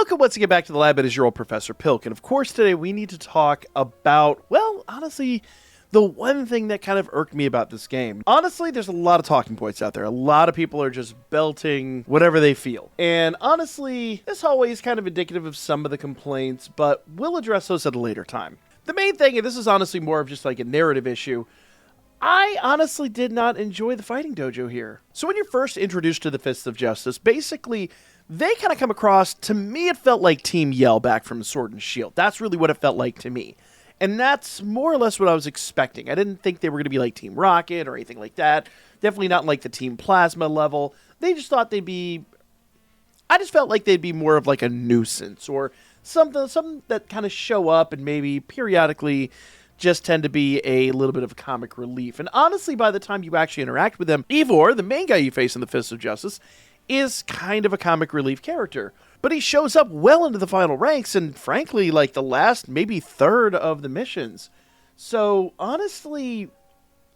Welcome once again back to the lab. It is your old Professor Pilk. And of course, today we need to talk about, well, honestly, the one thing that kind of irked me about this game. Honestly, there's a lot of talking points out there. A lot of people are just belting whatever they feel. And honestly, this hallway is kind of indicative of some of the complaints, but we'll address those at a later time. The main thing, and this is honestly more of just like a narrative issue, I honestly did not enjoy the fighting dojo here. So when you're first introduced to the Fists of Justice, basically, they kind of come across, to me it felt like Team Yell back from Sword and Shield. That's really what it felt like to me. And that's more or less what I was expecting. I didn't think they were going to be like Team Rocket or anything like that. Definitely not like the Team Plasma level. They just thought they'd be... I just felt like they'd be more of like a nuisance or something that kind of show up and maybe periodically just tend to be a little bit of a comic relief. And honestly, by the time you actually interact with them, Ivor, the main guy you face in the Fists of Justice, is kind of a comic relief character. But he shows up well into the final ranks and frankly, like the last maybe third of the missions. So honestly,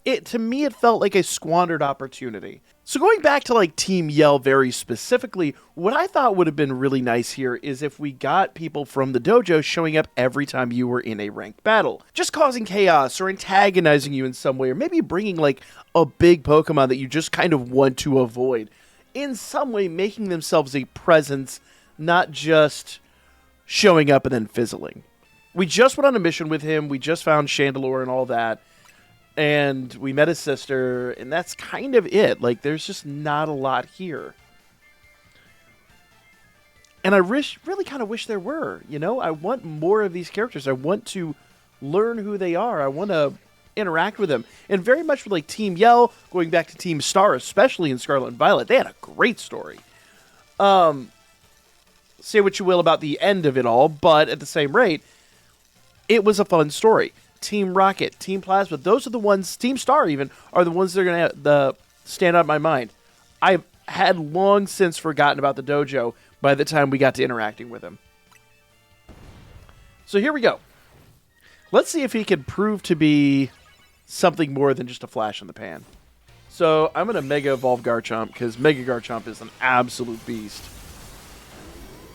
to me, it felt like a squandered opportunity. So going back to like Team Yell very specifically, what I thought would have been really nice here is if we got people from the dojo showing up every time you were in a ranked battle. Just causing chaos or antagonizing you in some way, or maybe bringing like a big Pokemon that you just kind of want to avoid. In some way, making themselves a presence, not just showing up and then fizzling. We just went on a mission with him. We just found Chandelure and all that. And we met his sister, and that's kind of it. Like, there's just not a lot here. And I really kind of wish there were, you know? I want more of these characters. I want to learn who they are. I want to interact with them. And very much with, like, Team Yell, going back to Team Star, especially in Scarlet and Violet, they had a great story. Say what you will about the end of it all, but at the same rate, it was a fun story. Team Rocket, Team Plasma, those are the ones, Team Star even, are the ones that are going to stand out in my mind. I had long since forgotten about the dojo by the time we got to interacting with him. So here we go. Let's see if he can prove to be something more than just a flash in the pan. So I'm going to Mega Evolve Garchomp, because Mega Garchomp is an absolute beast.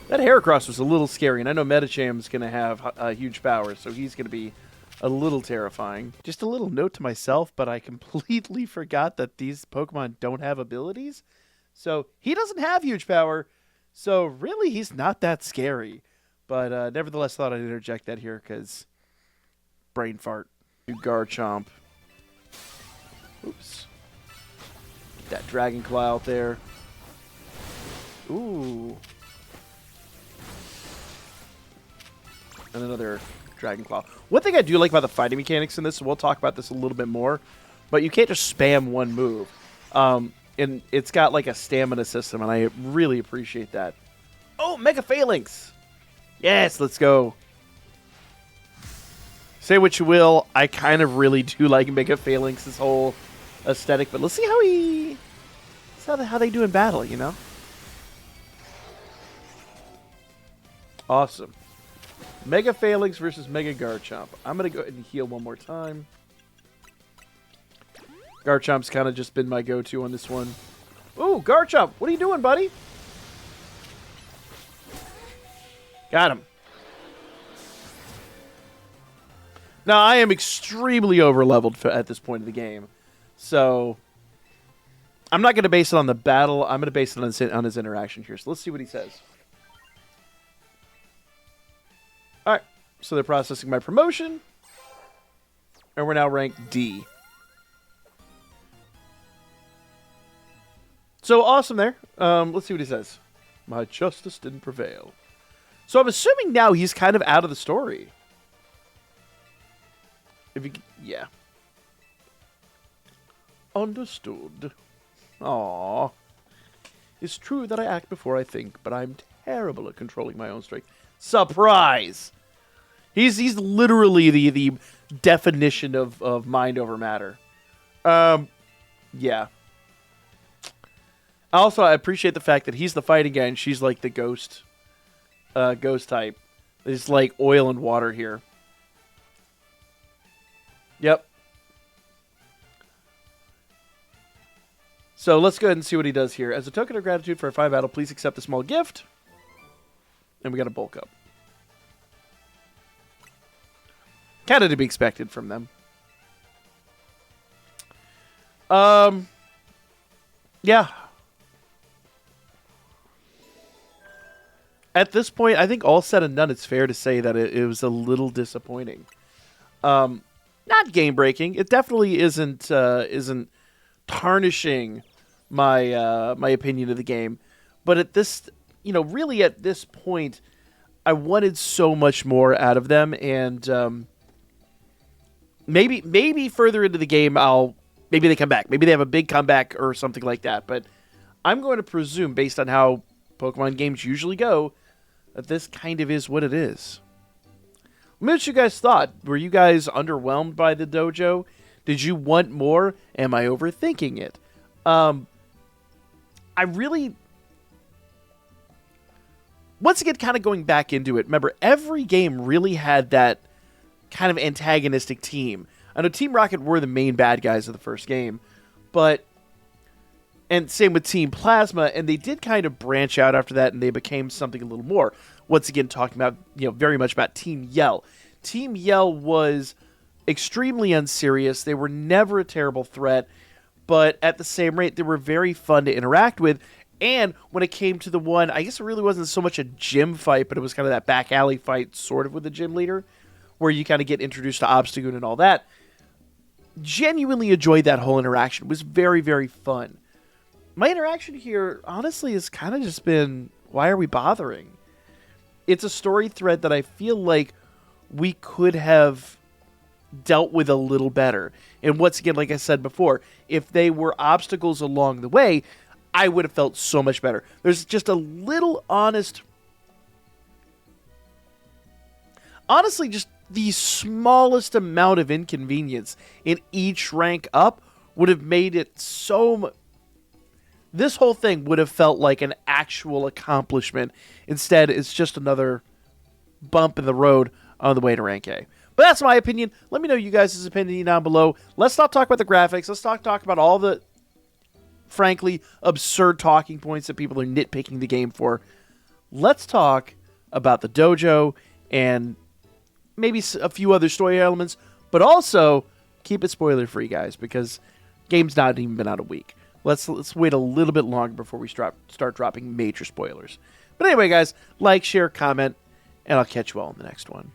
That Heracross was a little scary, and I know Metacham's going to have huge power, so he's going to be a little terrifying. Just a little note to myself, but I completely forgot that these Pokemon don't have abilities. So he doesn't have huge power, so really he's not that scary. But nevertheless, thought I'd interject that here, because brain fart. Garchomp. Oops. Get that Dragon Claw out there. Ooh. And another Dragon Claw. One thing I do like about the fighting mechanics in this, and we'll talk about this a little bit more, but you can't just spam one move. And it's got like a stamina system, and I really appreciate that. Oh, Mega Phalanx! Yes, let's go. Say what you will, I kind of really do like Mega Phalanx's whole aesthetic, but let's see how they do in battle, you know? Awesome. Mega Phalanx versus Mega Garchomp. I'm going to go ahead and heal one more time. Garchomp's kind of just been my go-to on this one. Ooh, Garchomp, what are you doing, buddy? Got him. Now, I am extremely over-leveled at this point of the game. So, I'm not going to base it on the battle. I'm going to base it on his interaction here. So, let's see what he says. All right. So, they're processing my promotion. And we're now ranked D. So, awesome there. Let's see what he says. My justice didn't prevail. So, I'm assuming now he's kind of out of the story. Yeah. Understood. Aww. It's true that I act before I think, but I'm terrible at controlling my own strength. Surprise! He's literally the definition of mind over matter. Yeah. Also, I appreciate the fact that he's the fighting guy and she's like the ghost type. It's like oil and water here. Yep. So let's go ahead and see what he does here. As a token of gratitude for a fine battle, please accept a small gift. And we got a bulk up. Kind of to be expected from them. Yeah. At this point, I think all said and done, it's fair to say that it was a little disappointing. Not game breaking. It definitely isn't tarnishing my my opinion of the game. But at this, really at this point, I wanted so much more out of them, and maybe further into the game, maybe they come back. Maybe they have a big comeback or something like that. But I'm going to presume, based on how Pokemon games usually go, that this kind of is what it is. Let me know what you guys thought. Were you guys underwhelmed by the dojo? Did you want more? Am I overthinking it? I really... Once again, kind of going back into it, remember, every game really had that kind of antagonistic team. I know Team Rocket were the main bad guys of the first game, but... And same with Team Plasma, and they did kind of branch out after that, and they became something a little more. Once again, talking about, very much about Team Yell. Team Yell was extremely unserious. They were never a terrible threat, but at the same rate, they were very fun to interact with. And when it came to the one, I guess it really wasn't so much a gym fight, but it was kind of that back alley fight sort of with the gym leader, where you kind of get introduced to Obstagoon and all that. Genuinely enjoyed that whole interaction. It was very, very fun. My interaction here, honestly, has kind of just been, why are we bothering? It's a story thread that I feel like we could have dealt with a little better. And once again, like I said before, if they were obstacles along the way, I would have felt so much better. There's just a little honestly, just the smallest amount of inconvenience in each rank up would have made it so much. This whole thing would have felt like an actual accomplishment. Instead, it's just another bump in the road on the way to rank A. But that's my opinion. Let me know you guys' opinion down below. Let's not talk about the graphics. Let's talk about all the, frankly, absurd talking points that people are nitpicking the game for. Let's talk about the dojo and maybe a few other story elements, but also keep it spoiler-free, guys, because game's not even been out a week. Let's wait a little bit longer before we start dropping major spoilers. But anyway, guys, like, share, comment, and I'll catch you all in the next one.